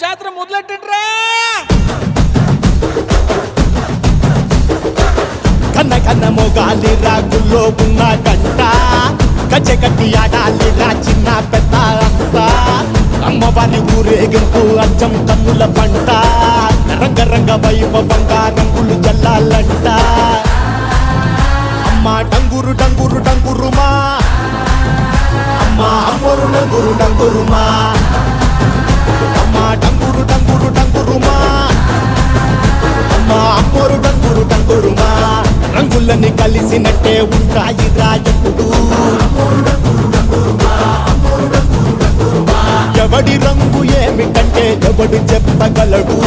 జాతర మొదలెట్టండ్రా. కన్న కన్న మొగాలి రాగుల్లో ఉన్న గంట గజ్జె కట్టి ఆడాలిరా చిన్న పెద్ద అంతా. అమ్మవారి ఊరేగింపు అచ్చం కన్నుల పంట రంగరంగ వైభవంగా రంగులు జల్లాలంట. అమ్మ డంగురు డంగురు డంగురుమా, అమ్మ అమ్మోరు డంగురు డంగురుమా, అమ్మ డంగురు డంగురు డంగురుమా, అమ్మ అమ్మోరు డంగురు డంగురుమా. రంగులని కలిసినట్టే ఉంటాయి రాయప్పుడు. ఎవడి రంగు ఏమిటంటే ఎవడు చెప్పగలడు.